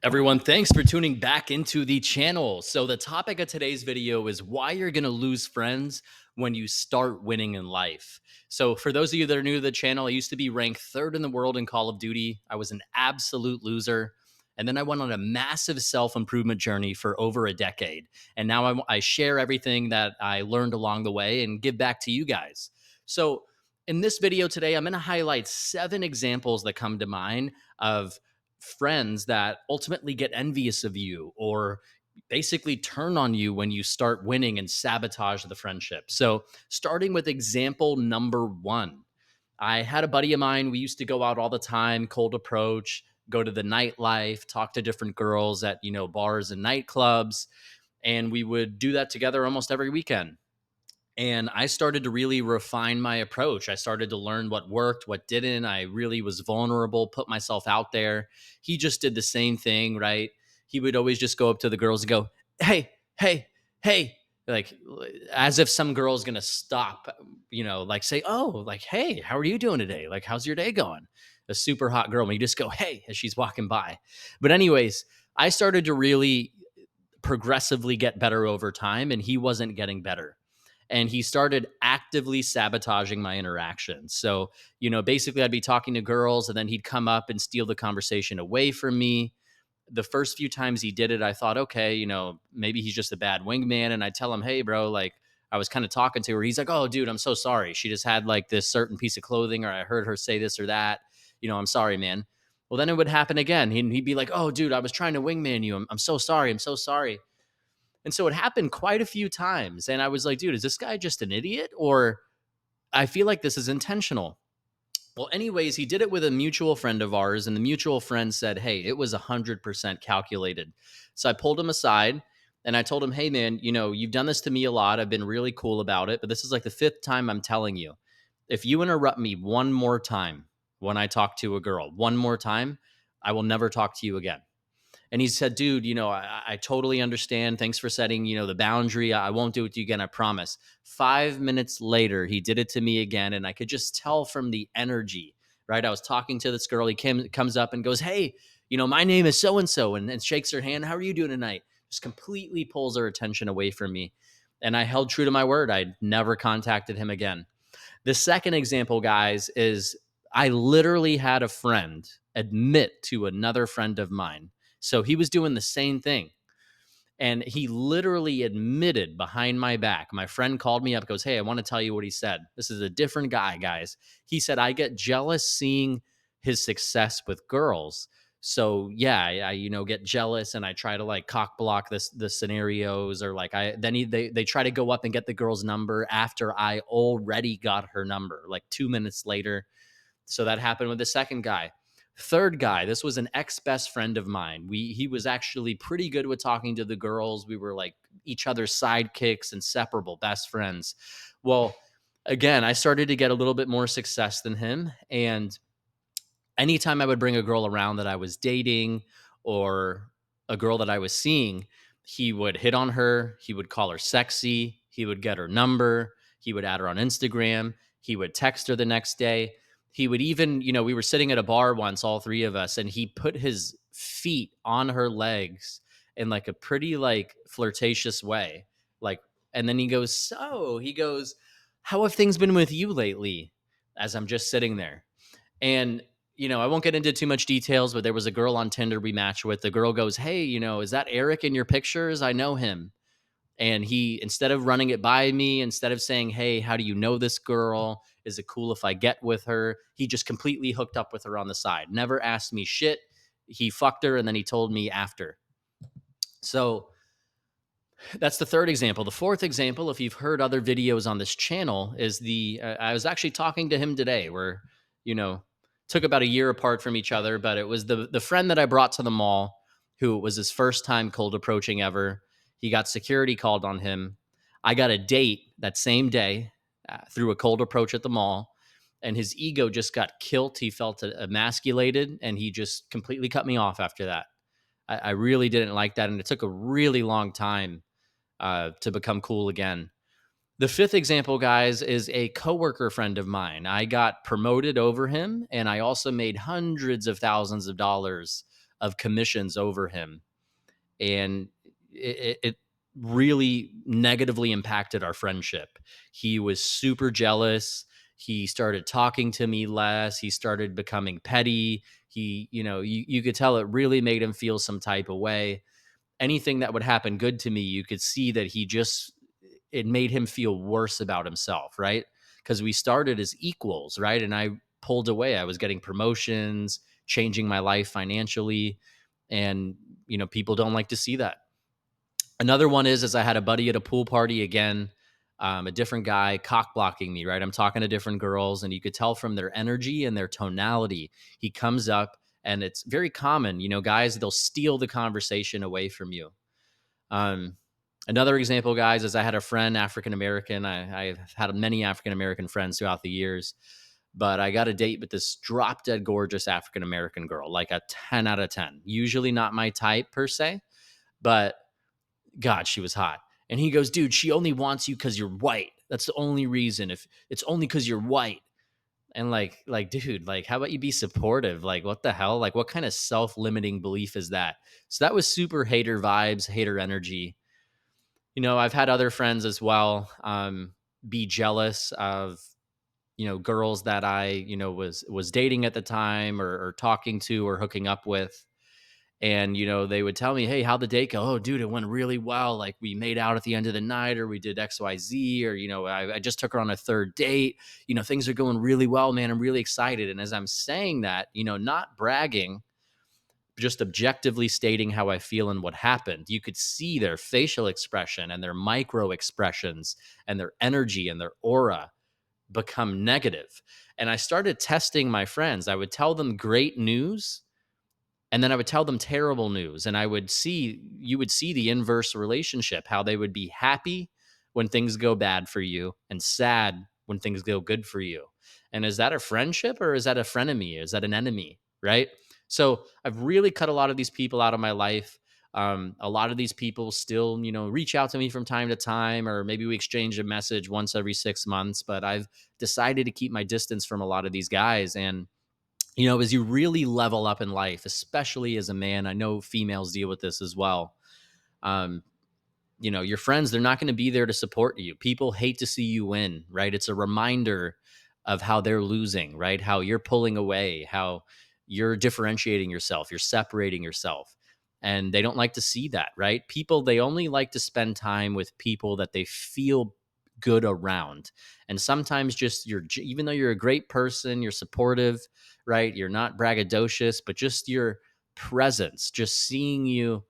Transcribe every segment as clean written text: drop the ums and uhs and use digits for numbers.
Everyone, thanks for tuning back into the channel. So, the topic of today's video is why you're going to lose friends when you start winning in life. So, for those of you that are new to the channel, I used to be ranked third in the world in Call of Duty. I was an absolute loser. And then I went on a massive self improvement journey for over a decade. And now I share everything that I learned along the way and give back to you guys. So, in this video today, I'm going to highlight 7 examples that come to mind of friends that ultimately get envious of you or basically turn on you when you start winning and sabotage the friendship. So, starting with example number 1, I had a buddy of mine. We used to go out all the time, cold approach, go to the nightlife, talk to different girls at, bars and nightclubs. And we would do that together almost every weekend. And I started to really refine my approach. I started to learn what worked, what didn't. I really was vulnerable, put myself out there. He just did the same thing, right? He would always just go up to the girls and go, "Hey, hey, hey," like as if some girl's gonna stop, like say, "Oh, like, hey, how are you doing today? Like, how's your day going?" A super hot girl, and you just go, "Hey," as she's walking by. But anyways, I started to really progressively get better over time, and he wasn't getting better, and he started actively sabotaging my interactions. So, basically I'd be talking to girls and then he'd come up and steal the conversation away from me. The first few times he did it, I thought, okay, maybe he's just a bad wingman. And I tell him, hey, bro, like I was kind of talking to her. He's like, oh, dude, I'm so sorry. She just had like this certain piece of clothing, or I heard her say this or that. I'm sorry, man. Well, then it would happen again. He'd be like, oh, dude, I was trying to wingman you. I'm so sorry. I'm so sorry. And so it happened quite a few times. And I was like, dude, is this guy just an idiot? Or I feel like this is intentional. Well, anyways, he did it with a mutual friend of ours. And the mutual friend said, hey, it was 100% calculated. So I pulled him aside and I told him, hey, man, you've done this to me a lot. I've been really cool about it. But this is like the 5th time I'm telling you. If you interrupt me one more time when I talk to a girl, one more time, I will never talk to you again. And he said, dude, I totally understand. Thanks for setting, the boundary. I won't do it to you again. I promise. 5 minutes later, he did it to me again. And I could just tell from the energy, right? I was talking to this girl. He comes up and goes, hey, my name is so-and-so, and shakes her hand. How are you doing tonight? Just completely pulls her attention away from me. And I held true to my word. I never contacted him again. The second example, guys, is I literally had a friend admit to another friend of mine. So he was doing the same thing. And he literally admitted behind my back. My friend called me up, goes, hey, I want to tell you what he said. This is a different guy, guys. He said, I get jealous seeing his success with girls. So yeah, I get jealous and I try to like cock block the scenarios, or like they try to go up and get the girl's number after I already got her number, like 2 minutes later. So that happened with the second guy. Third guy, this was an ex-best friend of mine. He was actually pretty good with talking to the girls. We were like each other's sidekicks, inseparable best friends. Well, again, I started to get a little bit more success than him. And anytime I would bring a girl around that I was dating or a girl that I was seeing, he would hit on her. He would call her sexy. He would get her number. He would add her on Instagram. He would text her the next day. He would even, we were sitting at a bar once, all 3 of us, and he put his feet on her legs in like a pretty like flirtatious way. Like, and then he goes, how have things been with you lately? As I'm just sitting there. And I won't get into too much details, but there was a girl on Tinder we matched with. The girl goes, hey, is that Eric in your pictures? I know him. And he, instead of running it by me, instead of saying, hey, how do you know this girl? Is it cool if I get with her? He just completely hooked up with her on the side. Never asked me shit. He fucked her and then he told me after. So that's the third example. The fourth example, if you've heard other videos on this channel, is I was actually talking to him today. Where, took about a year apart from each other, but it was the friend that I brought to the mall, who was his first time cold approaching ever. He got security called on him. I got a date that same day through a cold approach at the mall, and his ego just got killed. He felt emasculated, and he just completely cut me off after that. I really didn't like that, and it took a really long time to become cool again. The fifth example, guys, is a coworker friend of mine. I got promoted over him, and I also made hundreds of thousands of dollars of commissions over him. And it really negatively impacted our friendship. He was super jealous. He started talking to me less. He started becoming petty. You could tell it really made him feel some type of way. Anything that would happen good to me, you could see that it made him feel worse about himself, right? Because we started as equals, right? And I pulled away. I was getting promotions, changing my life financially. And, people don't like to see that. Another one is I had a buddy at a pool party again, a different guy cock blocking me, right? I'm talking to different girls, and you could tell from their energy and their tonality. He comes up, and it's very common, guys, they'll steal the conversation away from you. Um, Another example, guys, is I had a friend, African American. I've had many African American friends throughout the years, but I got a date with this drop dead gorgeous African American girl, like a 10 out of 10. Usually not my type per se, but God, she was hot. And he goes, dude, she only wants you because you're white. That's the only reason. If it's only because you're white. And dude, how about you be supportive? Like, what the hell? Like, what kind of self-limiting belief is that? So that was super hater vibes, hater energy. I've had other friends as well be jealous of, girls that I, was dating at the time, or talking to, or hooking up with. And, they would tell me, hey, how'd the date go? Oh, dude, it went really well. Like, we made out at the end of the night, or we did XYZ, or, I just took her on a third date. Things are going really well, man. I'm really excited. And as I'm saying that, not bragging, just objectively stating how I feel and what happened, you could see their facial expression and their micro expressions and their energy and their aura become negative. And I started testing my friends. I would tell them great news, and then I would tell them terrible news, and you would see the inverse relationship, how they would be happy when things go bad for you and sad when things go good for you. And is that a friendship, or is that a frenemy? Is that an enemy? Right? So I've really cut a lot of these people out of my life. A lot of these people still, reach out to me from time to time, or maybe we exchange a message once every 6 months, but I've decided to keep my distance from a lot of these guys. And as you really level up in life, especially as a man, I know females deal with this as well. Um, your friends, they're not going to be there to support you. People hate to see you win, right? It's a reminder of how they're losing, right? How you're pulling away, how you're differentiating yourself, you're separating yourself. And they don't like to see that, right? People, they only like to spend time with people that they feel good around. And sometimes just even though you're a great person, you're supportive, right? You're not braggadocious, but just your presence, just seeing you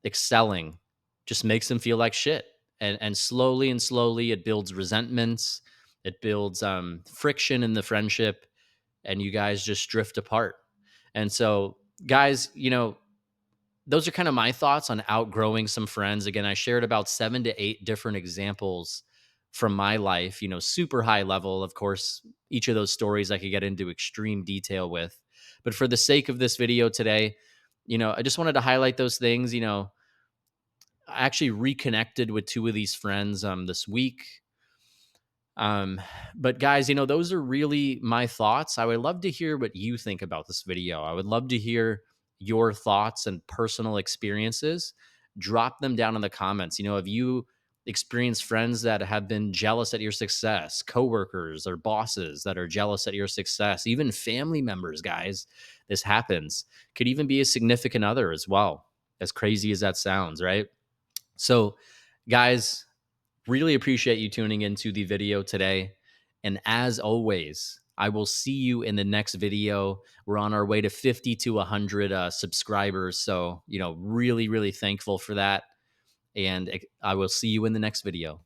excelling just makes them feel like shit. And slowly and slowly it builds resentments, it builds friction in the friendship, and you guys just drift apart. And so, guys, those are kind of my thoughts on outgrowing some friends. Again, I shared about 7 to 8 different examples from my life, super high level. Of course, each of those stories I could get into extreme detail with. But for the sake of this video today, I just wanted to highlight those things. I actually reconnected with 2 of these friends this week. Um, but guys, those are really my thoughts. I would love to hear what you think about this video. I would love to hear your thoughts and personal experiences. Drop them down in the comments. Have you experienced friends that have been jealous at your success, coworkers or bosses that are jealous at your success, even family members, guys? This happens. Could even be a significant other as well. As crazy as that sounds, right? So, guys, really appreciate you tuning into the video today. And as always, I will see you in the next video. We're on our way to 50 to 100 subscribers. So, really, really thankful for that. And I will see you in the next video.